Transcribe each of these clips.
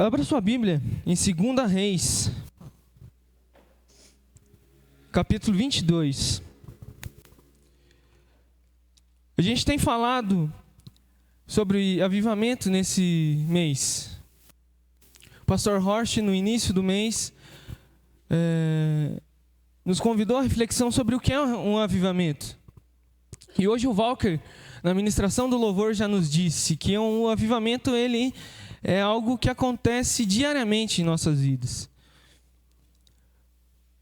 Abra sua Bíblia em 2 Reis, capítulo 22. A gente tem falado sobre avivamento nesse mês. O pastor Horst, no início do mês, nos convidou à reflexão sobre o que é um avivamento. E hoje o Walker, na ministração do louvor, já nos disse que um avivamento ele é algo que acontece diariamente em nossas vidas.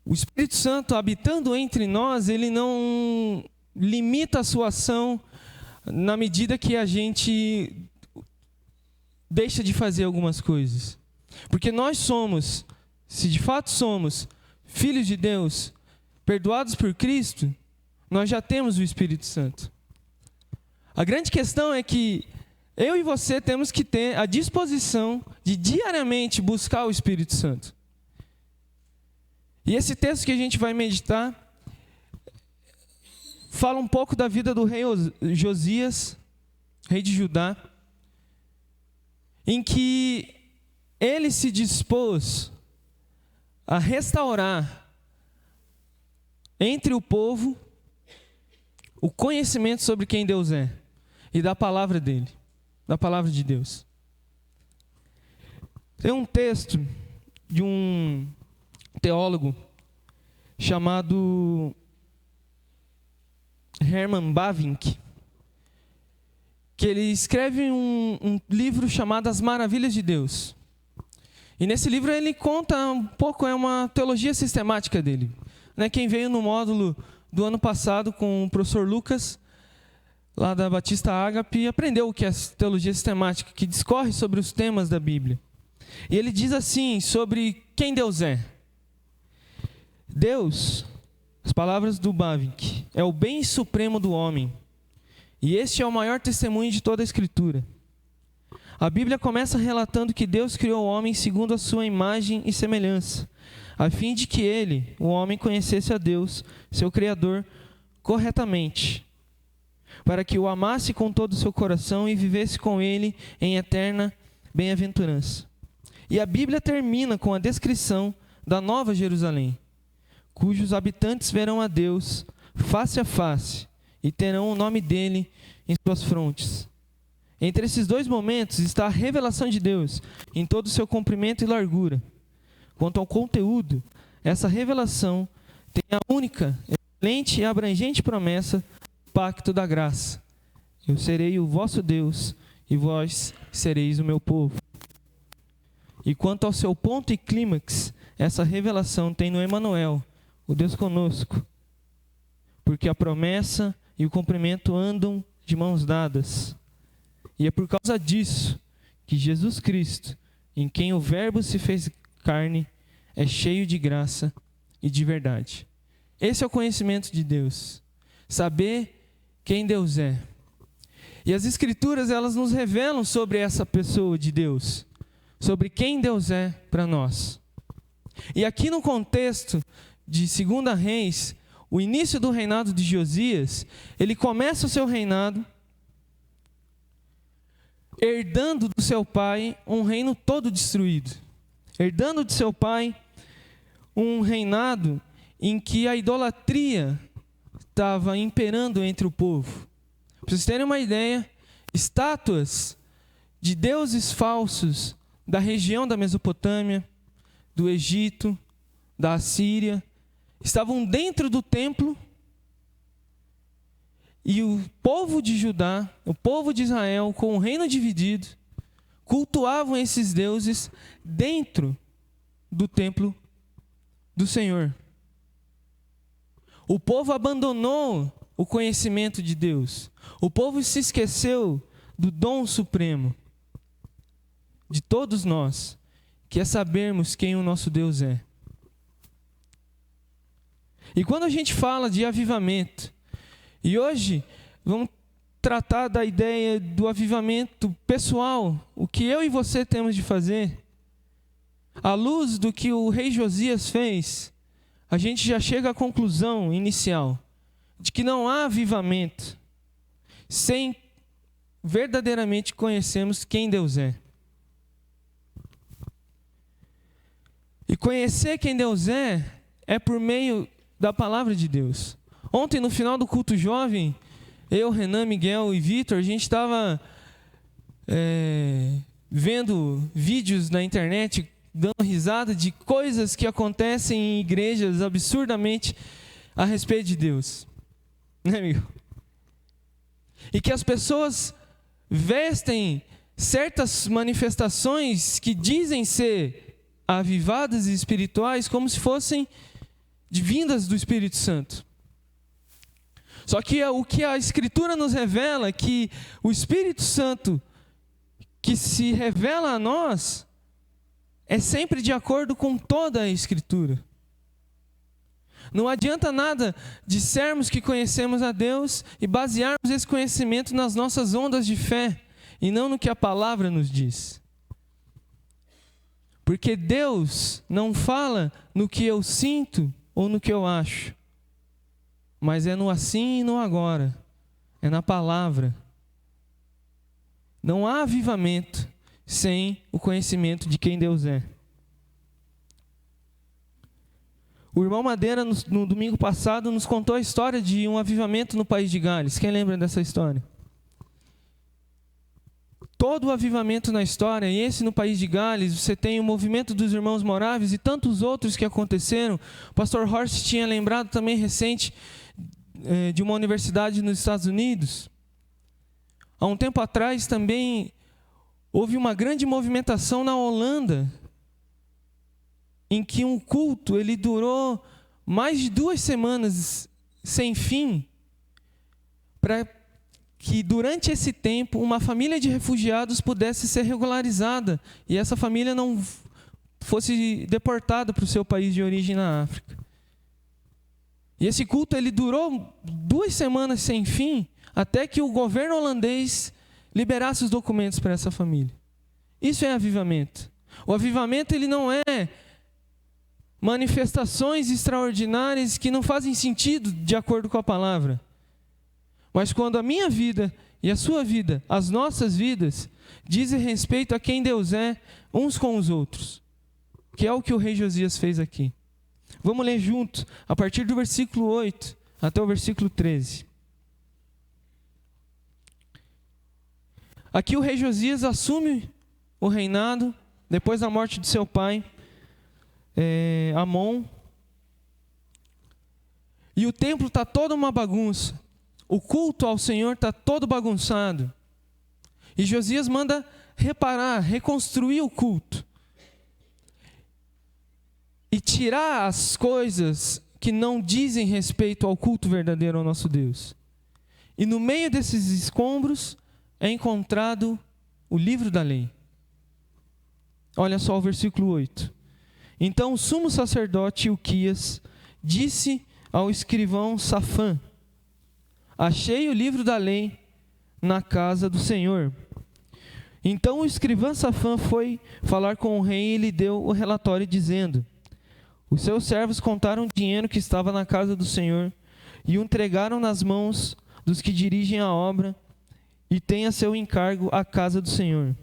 O Espírito Santo habitando entre nós, ele não limita a sua ação na medida que a gente deixa de fazer algumas coisas. Porque nós somos, se de fato somos, filhos de Deus, perdoados por Cristo, nós já temos o Espírito Santo. A grande questão é que eu e você temos que ter a disposição de diariamente buscar o Espírito Santo. E esse texto que a gente vai meditar fala um pouco da vida do rei Josias, rei de Judá, em que ele se dispôs a restaurar entre o povo o conhecimento sobre quem Deus é e da palavra dele. Da palavra de Deus. Tem um texto de um teólogo chamado Herman Bavinck, que ele escreve um livro chamado As Maravilhas de Deus. E nesse livro ele conta um pouco, é uma teologia sistemática dele. Quem veio no módulo do ano passado com o professor Lucas, lá da Batista Ágape, aprendeu o que é teologia sistemática, que discorre sobre os temas da Bíblia. E ele diz assim sobre quem Deus é. Deus, as palavras do Bavinck, é o bem supremo do homem. E este é o maior testemunho de toda a Escritura. A Bíblia começa relatando que Deus criou o homem segundo a sua imagem e semelhança, a fim de que ele, o homem, conhecesse a Deus, seu Criador, corretamente, para que o amasse com todo o seu coração e vivesse com ele em eterna bem-aventurança. E a Bíblia termina com a descrição da Nova Jerusalém, cujos habitantes verão a Deus face a face e terão o nome dele em suas frontes. Entre esses dois momentos está a revelação de Deus em todo o seu comprimento e largura. Quanto ao conteúdo, essa revelação tem a única, excelente e abrangente promessa do pacto da graça. Eu serei o vosso Deus e vós sereis o meu povo. E quanto ao seu ponto e clímax, essa revelação tem no Emanuel, o Deus conosco, porque a promessa e o cumprimento andam de mãos dadas. E é por causa disso que Jesus Cristo, em quem o Verbo se fez carne, é cheio de graça e de verdade. Esse é o conhecimento de Deus. Saber quem Deus é. E as Escrituras, elas nos revelam sobre essa pessoa de Deus. Sobre quem Deus é para nós. E aqui no contexto de 2 Reis, o início do reinado de Josias, ele começa o seu reinado herdando do seu pai um reino todo destruído. Herdando de seu pai um reinado em que a idolatria estava imperando entre o povo. Para vocês terem uma ideia, estátuas de deuses falsos da região da Mesopotâmia, do Egito, da Assíria, estavam dentro do templo. E o povo de Judá, o povo de Israel, com o reino dividido, cultuavam esses deuses dentro do templo do Senhor. O povo abandonou o conhecimento de Deus. O povo se esqueceu do dom supremo de todos nós, que é sabermos quem o nosso Deus é. E quando a gente fala de avivamento, e hoje vamos tratar da ideia do avivamento pessoal, o que eu e você temos de fazer, à luz do que o rei Josias fez, a gente já chega à conclusão inicial de que não há avivamento sem verdadeiramente conhecermos quem Deus é. conhecer quem Deus é por meio da palavra de Deus. Ontem, no final do culto jovem, eu, Renan, Miguel e Vitor, a gente estava vendo vídeos na internet, dando risada de coisas que acontecem em igrejas absurdamente a respeito de Deus. Né, amigo? E que as pessoas vestem certas manifestações que dizem ser avivadas e espirituais como se fossem vindas do Espírito Santo. Só que o que a Escritura nos revela é que o Espírito Santo que se revela a nós é sempre de acordo com toda a Escritura. Não adianta nada dissermos que conhecemos a Deus e basearmos esse conhecimento nas nossas ondas de fé e não no que a palavra nos diz. Porque Deus não fala no que eu sinto ou no que eu acho, mas é no assim e no agora, é na palavra. Não há avivamento sem o conhecimento de quem Deus é. O irmão Madeira, no domingo passado, nos contou a história de um avivamento no país de Gales. Quem lembra dessa história? Todo o avivamento na história, e esse no país de Gales, você tem o movimento dos irmãos moráveis e tantos outros que aconteceram. O pastor Horst tinha lembrado também recente de uma universidade nos Estados Unidos. Há um tempo atrás também houve uma grande movimentação na Holanda, em que um culto ele durou mais de 2 semanas sem fim, para que durante esse tempo uma família de refugiados pudesse ser regularizada e essa família não fosse deportada para o seu país de origem na África. E esse culto ele durou 2 semanas sem fim, até que o governo holandês liberasse os documentos para essa família. Isso é avivamento. O avivamento ele não é manifestações extraordinárias que não fazem sentido de acordo com a palavra. Mas quando a minha vida e a sua vida, as nossas vidas, dizem respeito a quem Deus é, uns com os outros. Que é o que o rei Josias fez aqui. Vamos ler junto, a partir do versículo 8 até o versículo 13. Aqui o rei Josias assume o reinado, depois da morte de seu pai, Amon. E o templo está toda uma bagunça. O culto ao Senhor está todo bagunçado. E Josias manda reparar, reconstruir o culto. E tirar as coisas que não dizem respeito ao culto verdadeiro ao nosso Deus. E no meio desses escombros é encontrado o livro da lei. Olha só o versículo 8. Então o sumo sacerdote Ilquias disse ao escrivão Safã: achei o livro da lei na casa do Senhor. Então o escrivão Safã foi falar com o rei e lhe deu o relatório dizendo: os seus servos contaram o dinheiro que estava na casa do Senhor e o entregaram nas mãos dos que dirigem a obra e têm a seu encargo a casa do Senhor.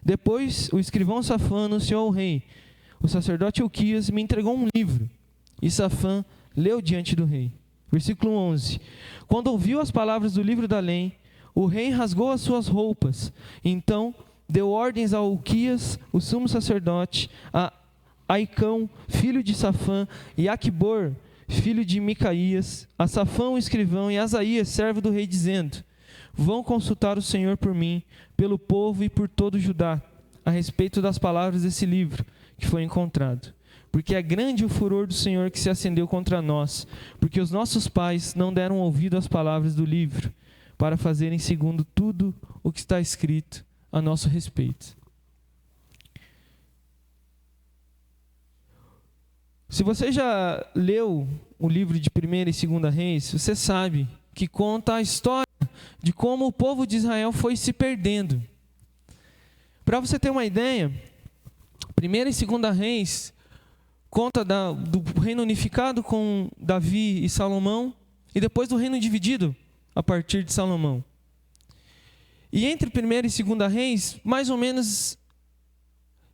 Depois o escrivão Safã anunciou ao rei: o sacerdote Ilquias me entregou um livro. E Safã leu diante do rei. Versículo 11. Quando ouviu as palavras do livro da lei, o rei rasgou as suas roupas. Então deu ordens a Ilquias, o sumo sacerdote, a Aicão, filho de Safã, e Aquibor, filho de Micaías, a Safã, o escrivão, e Asaías, servo do rei, dizendo: vão consultar o Senhor por mim, pelo povo e por todo Judá, a respeito das palavras desse livro que foi encontrado. Porque é grande o furor do Senhor que se acendeu contra nós, porque os nossos pais não deram ouvido às palavras do livro, para fazerem segundo tudo o que está escrito a nosso respeito. Se você já leu o livro de 1ª e 2ª Reis, você sabe que conta a história de como o povo de Israel foi se perdendo. Para você ter uma ideia, 1ª e 2ª Reis conta do reino unificado com Davi e Salomão, e depois do reino dividido a partir de Salomão. E entre 1ª e 2ª Reis, mais ou menos,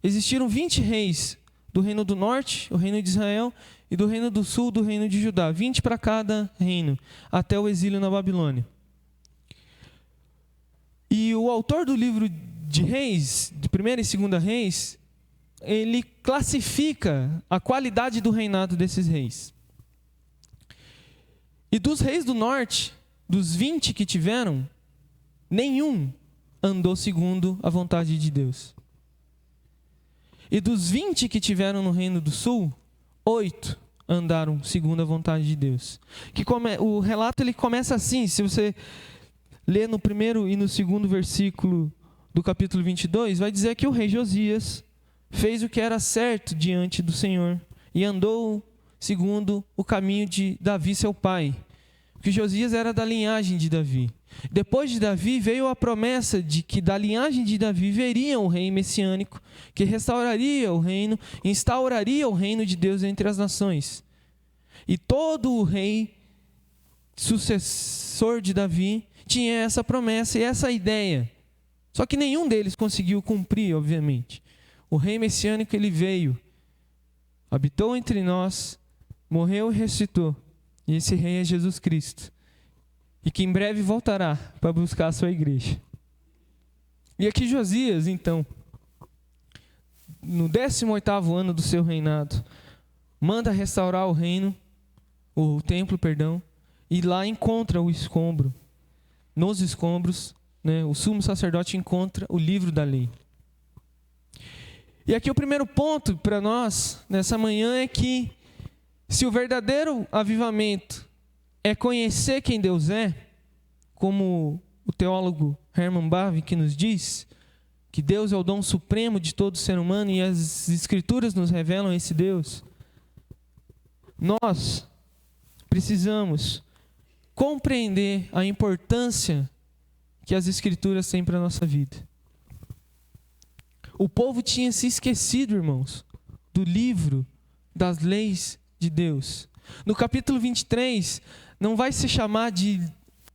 existiram 20 reis do reino do norte, o reino de Israel, e do reino do sul, do reino de Judá. 20 para cada reino, até o exílio na Babilônia. E o autor do livro de Reis, de 1ª e 2ª Reis, ele classifica a qualidade do reinado desses reis. E dos reis do norte, dos 20 que tiveram, nenhum andou segundo a vontade de Deus. E dos 20 que tiveram no reino do sul, 8 andaram segundo a vontade de Deus. O relato ele começa assim, se você ler no 1º e no 2º versículo do capítulo 22, vai dizer que o rei Josias fez o que era certo diante do Senhor e andou segundo o caminho de Davi, seu pai. Porque Josias era da linhagem de Davi. Depois de Davi veio a promessa de que da linhagem de Davi veria um rei messiânico que restauraria o reino, instauraria o reino de Deus entre as nações. E todo o rei sucessor de Davi tinha essa promessa e essa ideia. Só que nenhum deles conseguiu cumprir, obviamente. O rei messiânico ele veio, habitou entre nós, morreu e ressuscitou. E esse rei é Jesus Cristo. E que em breve voltará para buscar a sua igreja. E aqui Josias, então, no 18º ano do seu reinado, manda restaurar o reino, o templo, perdão, e lá encontra o escombro. Nos escombros, né, o sumo sacerdote encontra o livro da lei. E aqui o primeiro ponto para nós, nessa manhã, é que se o verdadeiro avivamento é conhecer quem Deus é, como o teólogo Herman Bavinck nos diz, que Deus é o dom supremo de todo ser humano e as Escrituras nos revelam esse Deus, nós precisamos compreender a importância que as Escrituras têm para a nossa vida. O povo tinha se esquecido, irmãos, do livro das leis de Deus. No capítulo 23, não vai se chamar de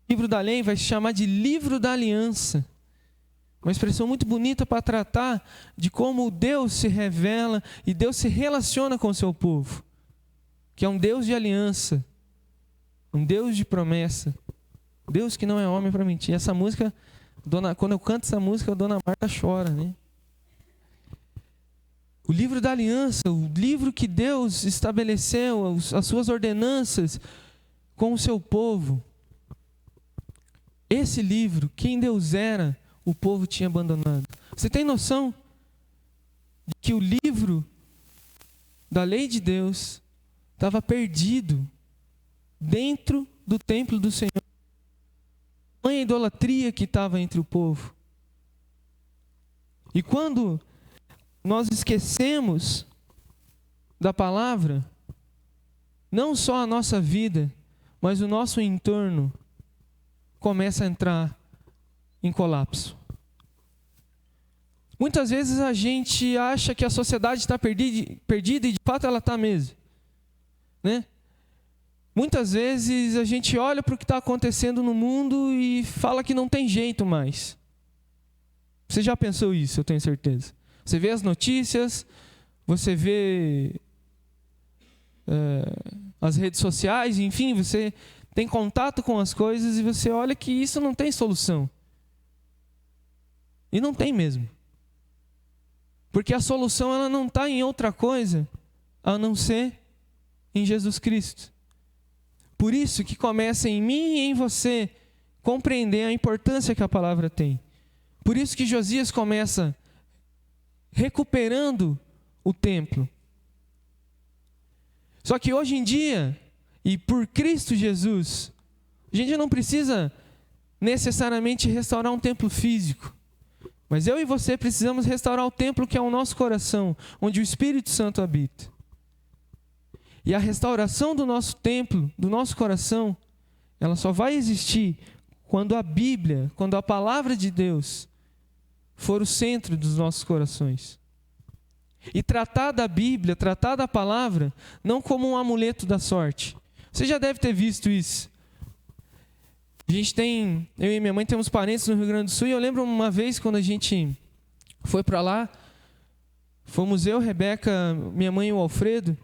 livro da lei, vai se chamar de livro da aliança. Uma expressão muito bonita para tratar de como Deus se revela e Deus se relaciona com o seu povo. Que é um Deus de aliança, um Deus de promessa, Deus que não é homem para mentir. Essa música, quando eu canto essa música, a Dona Marta chora, né? O livro da aliança, o livro que Deus estabeleceu, as suas ordenanças com o seu povo. Esse livro, quem Deus era, o povo tinha abandonado. Você tem noção de que o livro da lei de Deus estava perdido dentro do templo do Senhor? A idolatria que estava entre o povo. E quando nós esquecemos da palavra, não só a nossa vida, mas o nosso entorno começa a entrar em colapso. Muitas vezes a gente acha que a sociedade está perdida e de fato ela está mesmo, né? Muitas vezes a gente olha para o que está acontecendo no mundo e fala que não tem jeito mais. Você já pensou isso, eu tenho certeza. Você vê as notícias, você vê as redes sociais, enfim, você tem contato com as coisas e você olha que isso não tem solução. E não tem mesmo. Porque a solução ela não está em outra coisa a não ser em Jesus Cristo. Por isso que começa em mim e em você compreender a importância que a palavra tem. Por isso que Josias começa recuperando o templo. Só que hoje em dia, e por Cristo Jesus, a gente não precisa necessariamente restaurar um templo físico. Mas eu e você precisamos restaurar o templo que é o nosso coração, onde o Espírito Santo habita. E a restauração do nosso templo, do nosso coração, ela só vai existir quando a Bíblia, quando a palavra de Deus for o centro dos nossos corações. E tratar da Bíblia, tratar da palavra, não como um amuleto da sorte. Você já deve ter visto isso. Eu e minha mãe temos parentes no Rio Grande do Sul, e eu lembro uma vez quando a gente foi para lá, Fomos eu, Rebeca, minha mãe e o Alfredo.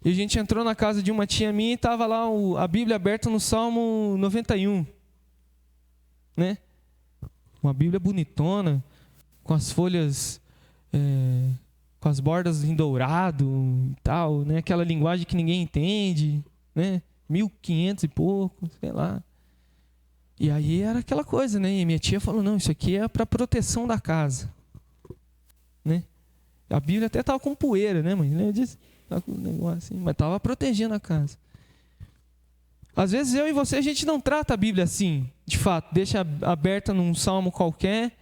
E a gente entrou na casa de uma tia minha e estava lá a Bíblia aberta no Salmo 91. Né? Uma Bíblia bonitona, com as folhas, com as bordas em dourado e tal, né? Aquela linguagem que ninguém entende, né? 1500 e pouco, sei lá. E aí era aquela coisa, né? E minha tia falou, não, isso aqui é para proteção da casa. Né? A Bíblia até estava com poeira, né, mãe? Eu disse, estava com um negócio assim, mas estava protegendo a casa. Às vezes eu e você, a gente não trata a Bíblia assim, de fato, deixa aberta num salmo qualquer,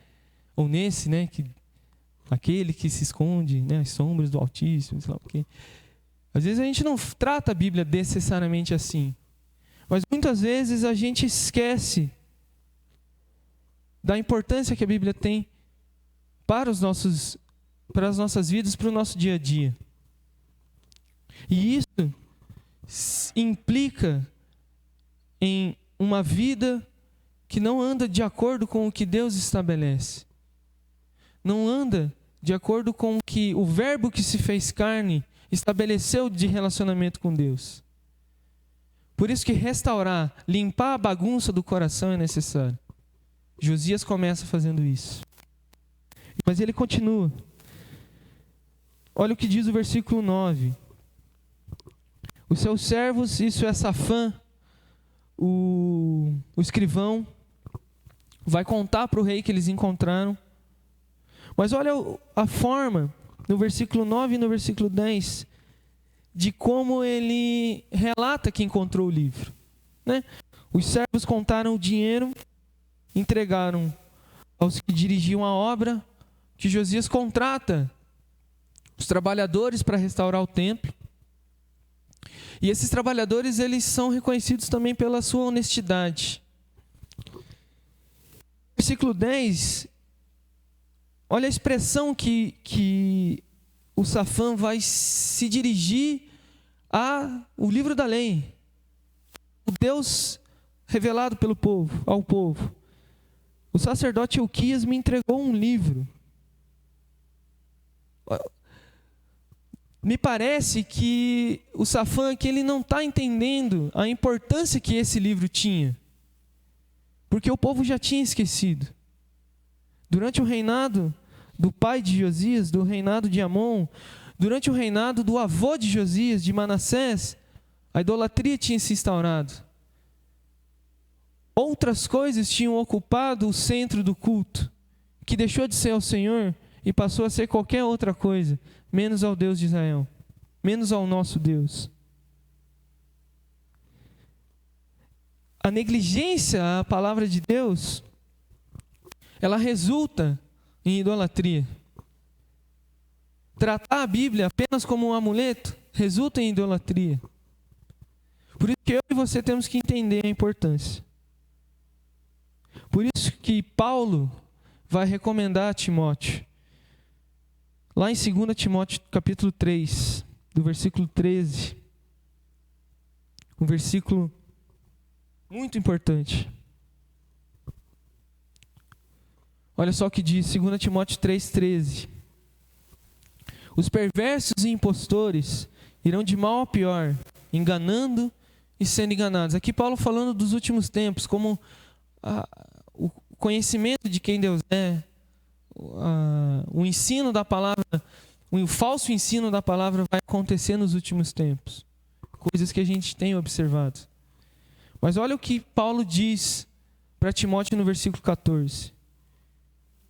ou nesse, né, aquele que se esconde, né, as sombras do Altíssimo, sei lá o quê. Às vezes a gente não trata a Bíblia necessariamente assim, mas muitas vezes a gente esquece da importância que a Bíblia tem para as nossas vidas, para o nosso dia a dia. E isso implica em uma vida que não anda de acordo com o que Deus estabelece. Não anda de acordo com o que o Verbo que se fez carne estabeleceu de relacionamento com Deus. Por isso que restaurar, limpar a bagunça do coração é necessário. Josias começa fazendo isso. Mas ele continua. Olha o que diz o versículo 9. Os seus servos, isso é Safã, o escrivão, vai contar para o rei que eles encontraram. Mas olha a forma, no versículo 9 e no versículo 10, de como ele relata que encontrou o livro. Né? Os servos contaram o dinheiro, entregaram aos que dirigiam a obra, que Josias contrata os trabalhadores para restaurar o templo. E esses trabalhadores, eles são reconhecidos também pela sua honestidade. Versículo 10, olha a expressão que o Safã vai se dirigir ao livro da lei. O Deus revelado pelo povo, ao povo. O sacerdote Ilquias me entregou um livro. Me parece que o Safã aqui, ele não está entendendo a importância que esse livro tinha. Porque o povo já tinha esquecido. Durante o reinado do pai de Josias, do reinado de Amon, durante o reinado do avô de Josias, de Manassés, a idolatria tinha se instaurado. Outras coisas tinham ocupado o centro do culto, que deixou de ser ao Senhor e passou a ser qualquer outra coisa, menos ao Deus de Israel, menos ao nosso Deus. A negligência à palavra de Deus, ela resulta em idolatria. Tratar a Bíblia apenas como um amuleto resulta em idolatria. Por isso que eu e você temos que entender a importância. Por isso que Paulo vai recomendar a Timóteo, lá em 2 Timóteo capítulo 3, do versículo 13, um versículo muito importante. Olha só o que diz 2 Timóteo 3,13. Os perversos e impostores irão de mal a pior, enganando e sendo enganados. Aqui Paulo falando dos últimos tempos, como o conhecimento de quem Deus é, o ensino da palavra, o falso ensino da palavra vai acontecer nos últimos tempos. Coisas que a gente tem observado. Mas olha o que Paulo diz para Timóteo no versículo 14.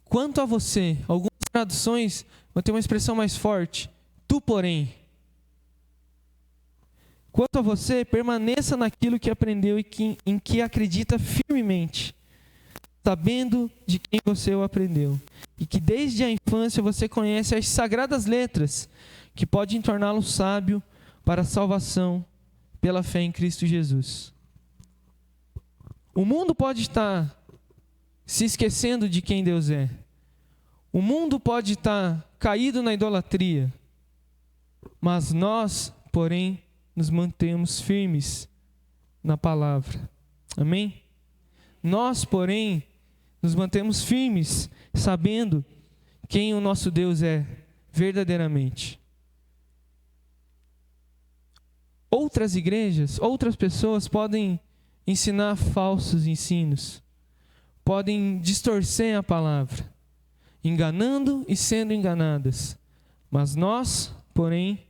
Quanto a você, algumas traduções vão ter uma expressão mais forte. Tu, porém. Quanto a você, permaneça naquilo que aprendeu e em que acredita firmemente, sabendo de quem você o aprendeu. E que desde a infância você conhece as sagradas letras, que podem torná-lo sábio para a salvação pela fé em Cristo Jesus. O mundo pode estar se esquecendo de quem Deus é. O mundo pode estar caído na idolatria. Mas nós, porém, nos mantemos firmes na palavra. Amém? Nós, porém, nos mantemos firmes, sabendo quem o nosso Deus é verdadeiramente. Outras igrejas, outras pessoas podem ensinar falsos ensinos, podem distorcer a palavra, enganando e sendo enganadas. Mas nós, porém,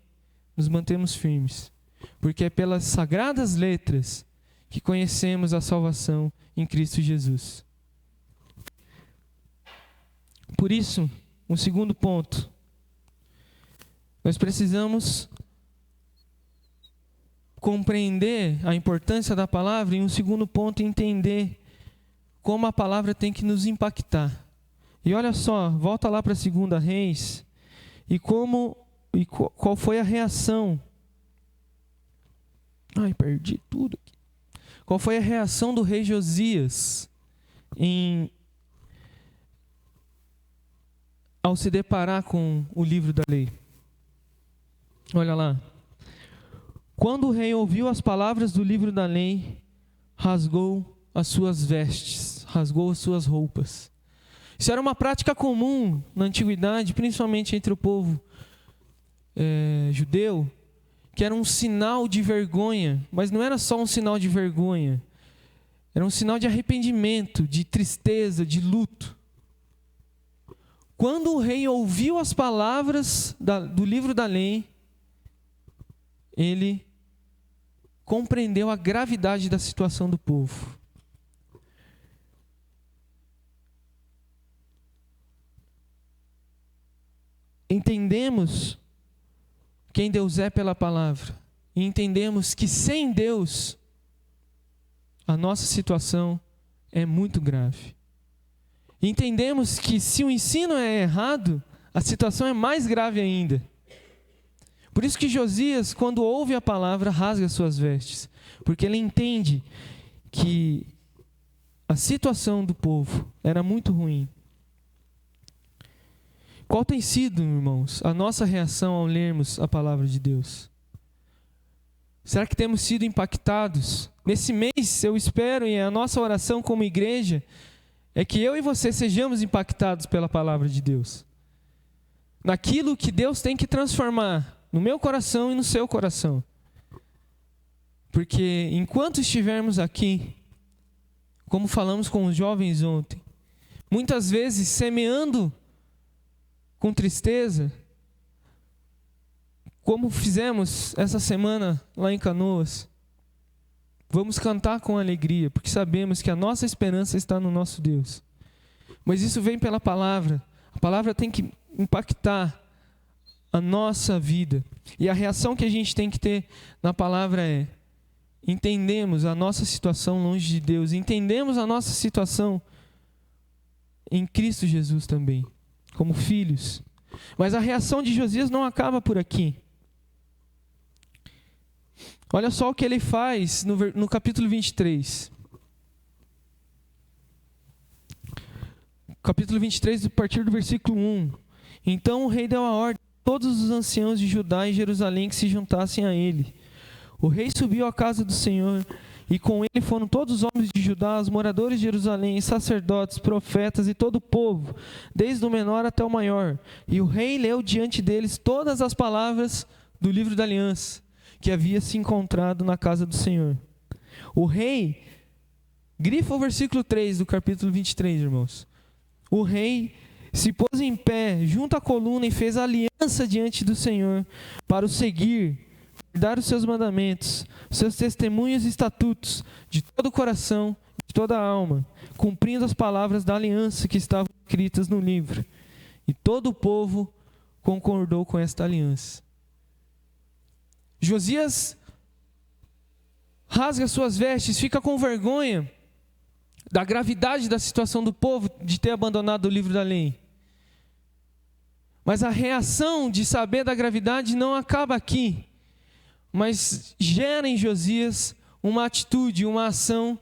nos mantemos firmes, porque é pelas sagradas letras que conhecemos a salvação em Cristo Jesus. Por isso, um segundo ponto, nós precisamos compreender a importância da palavra, e um segundo ponto, entender como a palavra tem que nos impactar. E olha só, volta lá para 2 Reis, qual foi a reação? Perdi tudo aqui. Qual foi a reação do rei Josias ao se deparar com o livro da lei? Olha lá. Quando o rei ouviu as palavras do livro da lei, rasgou as suas vestes, rasgou as suas roupas. Isso era uma prática comum na antiguidade, principalmente entre o povo judeu, que era um sinal de vergonha, mas não era só um sinal de vergonha, era um sinal de arrependimento, de tristeza, de luto. Quando o rei ouviu as palavras do livro da lei, ele compreendeu a gravidade da situação do povo. Entendemos quem Deus é pela palavra, e entendemos que sem Deus a nossa situação é muito grave. E entendemos que se o ensino é errado, a situação é mais grave ainda. Por isso que Josias, quando ouve a palavra, rasga suas vestes, porque ele entende que a situação do povo era muito ruim. Qual tem sido, irmãos, a nossa reação ao lermos a palavra de Deus? Será que temos sido impactados? Nesse mês, eu espero, e a nossa oração como igreja, é que eu e você sejamos impactados pela palavra de Deus. Naquilo que Deus tem que transformar no meu coração e no seu coração. Porque enquanto estivermos aqui, como falamos com os jovens ontem, muitas vezes semeando com tristeza, como fizemos essa semana lá em Canoas, vamos cantar com alegria, porque sabemos que a nossa esperança está no nosso Deus. Mas isso vem pela palavra. A palavra tem que impactar a nossa vida. E a reação que a gente tem que ter na palavra é: entendemos a nossa situação longe de Deus, entendemos a nossa situação em Cristo Jesus também, como filhos. Mas a reação de Josias não acaba por aqui. Olha só o que ele faz no capítulo 23. Capítulo 23, a partir do versículo 1. Então o rei deu a ordem a todos os anciãos de Judá e Jerusalém que se juntassem a ele. O rei subiu à casa do Senhor, e com ele foram todos os homens de Judá, os moradores de Jerusalém, sacerdotes, profetas e todo o povo, desde o menor até o maior. E o rei leu diante deles todas as palavras do livro da aliança, que havia se encontrado na casa do Senhor. O rei, grifa o versículo 3 do capítulo 23, irmãos. O rei se pôs em pé junto à coluna e fez aliança diante do Senhor para o seguir, guardar os seus mandamentos, seus testemunhos e estatutos de todo o coração, de toda a alma, cumprindo as palavras da aliança que estavam escritas no livro. E todo o povo concordou com esta aliança. Josias rasga suas vestes, fica com vergonha da gravidade da situação do povo de ter abandonado o livro da lei. Mas a reação de saber da gravidade não acaba aqui, mas gera em Josias uma atitude, uma ação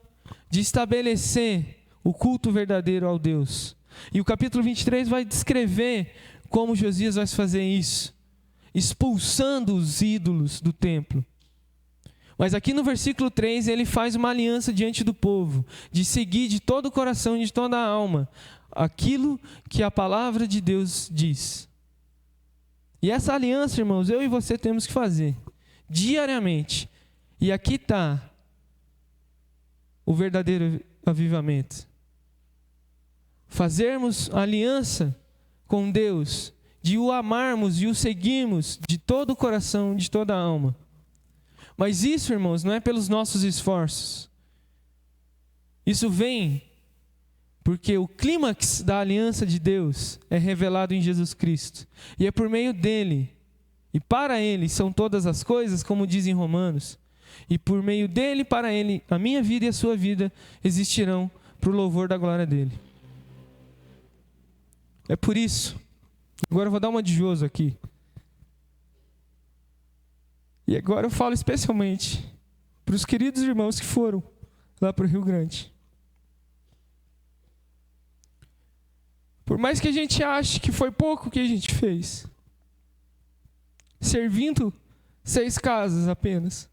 de estabelecer o culto verdadeiro ao Deus. E o capítulo 23 vai descrever como Josias vai fazer isso, expulsando os ídolos do templo. Mas aqui no versículo 3 ele faz uma aliança diante do povo, de seguir de todo o coração e de toda a alma aquilo que a palavra de Deus diz. E essa aliança, irmãos, eu e você temos que fazer diariamente. E aqui está o verdadeiro avivamento. Fazermos aliança com Deus, de o amarmos e o seguirmos de todo o coração, de toda a alma. Mas isso, irmãos, não é pelos nossos esforços. Isso vem porque o clímax da aliança de Deus é revelado em Jesus Cristo. E é por meio dele, e para ele são todas as coisas, como diz em Romanos. E por meio dele, para ele, a minha vida e a sua vida existirão para o louvor da glória dele. É por isso. Agora eu vou dar uma de Joso aqui. E agora eu falo especialmente para os queridos irmãos que foram lá para o Rio Grande. Por mais que a gente ache que foi pouco que a gente fez, servindo 6 casas apenas,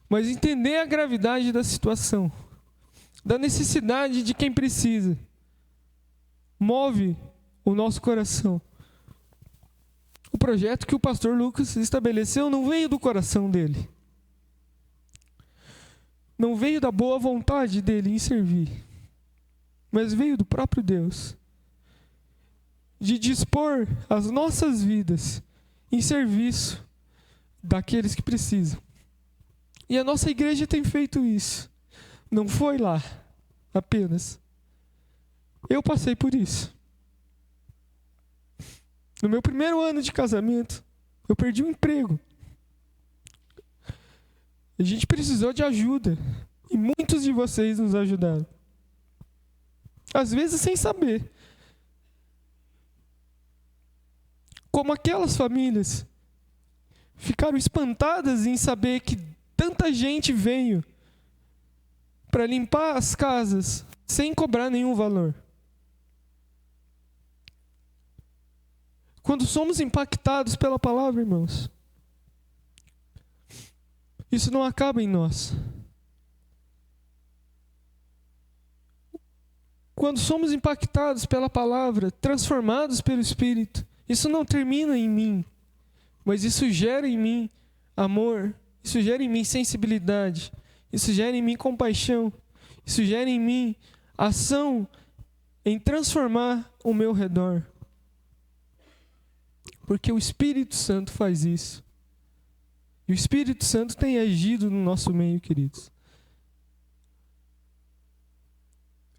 mas entender a gravidade da situação, da necessidade de quem precisa, move o nosso coração. O projeto que o pastor Lucas estabeleceu não veio do coração dele, não veio da boa vontade dele em servir, mas veio do próprio Deus, de dispor as nossas vidas em serviço daqueles que precisam. E a nossa igreja tem feito isso. Não foi lá apenas. Eu passei por isso. No meu primeiro ano de casamento, eu perdi o emprego. A gente precisou de ajuda. E muitos de vocês nos ajudaram. Às vezes sem saber. Como aquelas famílias ficaram espantadas em saber que tanta gente veio para limpar as casas sem cobrar nenhum valor. Quando somos impactados pela palavra, irmãos, isso não acaba em nós. Quando somos impactados pela palavra, transformados pelo Espírito, isso não termina em mim, mas isso gera em mim amor, isso gera em mim sensibilidade, isso gera em mim compaixão, isso gera em mim ação em transformar o meu redor. Porque o Espírito Santo faz isso. E o Espírito Santo tem agido no nosso meio, queridos.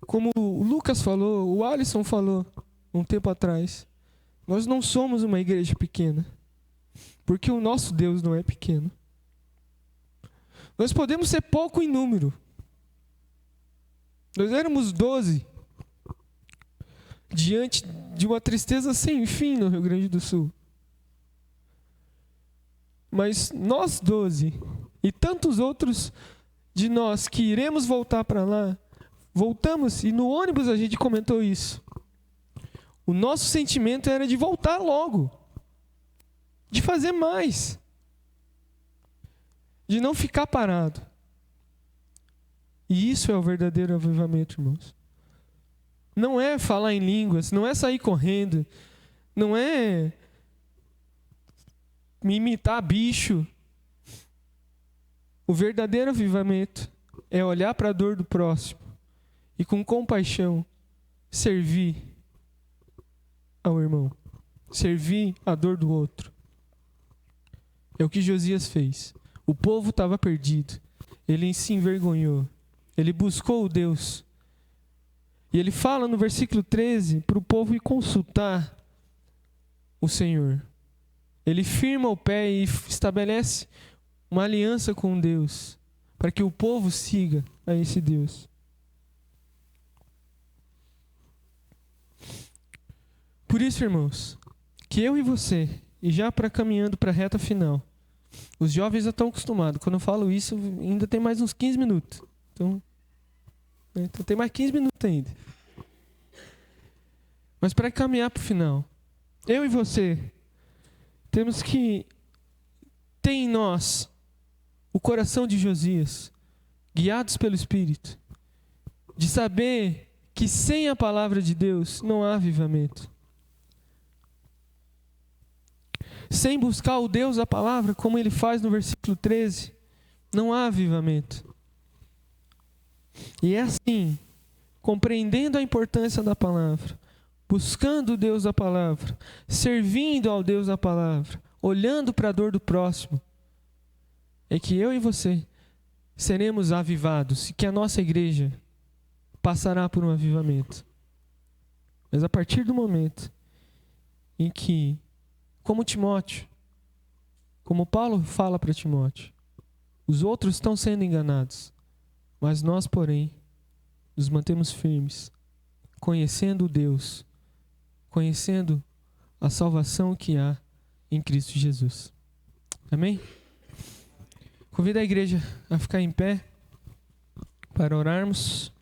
Como o Lucas falou, o Alisson falou um tempo atrás, nós não somos uma igreja pequena, porque o nosso Deus não é pequeno. Nós podemos ser pouco em número. Nós éramos 12, diante de uma tristeza sem fim no Rio Grande do Sul. Mas nós 12 e tantos outros de nós que iremos voltar para lá, voltamos, e no ônibus a gente comentou isso. O nosso sentimento era de voltar logo, de fazer mais, de não ficar parado. E isso é o verdadeiro avivamento, irmãos. Não é falar em línguas, não é sair correndo, não é me imitar bicho. O verdadeiro avivamento é olhar para a dor do próximo e com compaixão servir ao irmão, servir a dor do outro. É o que Josias fez. O povo estava perdido, ele se envergonhou, ele buscou o Deus. E ele fala no versículo 13 para o povo ir consultar o Senhor. Ele firma o pé e estabelece uma aliança com Deus, para que o povo siga a esse Deus. Por isso, irmãos, que eu e você, e já para caminhando para a reta final, os jovens já estão acostumados. Quando eu falo isso, ainda tem mais uns 15 minutos. Então tem mais 15 minutos ainda. Mas para caminhar para o final, eu e você temos que ter em nós o coração de Josias, guiados pelo Espírito, de saber que sem a palavra de Deus não há avivamento. sem buscar o Deus da palavra, como ele faz no versículo 13, não há avivamento. E é assim, compreendendo a importância da palavra, buscando o Deus da palavra, servindo ao Deus da palavra, olhando para a dor do próximo, é que eu e você seremos avivados, e que a nossa igreja passará por um avivamento. Mas a partir do momento em que, como Timóteo, como Paulo fala para Timóteo, os outros estão sendo enganados, mas nós, porém, nos mantemos firmes, conhecendo o Deus, conhecendo a salvação que há em Cristo Jesus. Amém? Convido a igreja a ficar em pé para orarmos.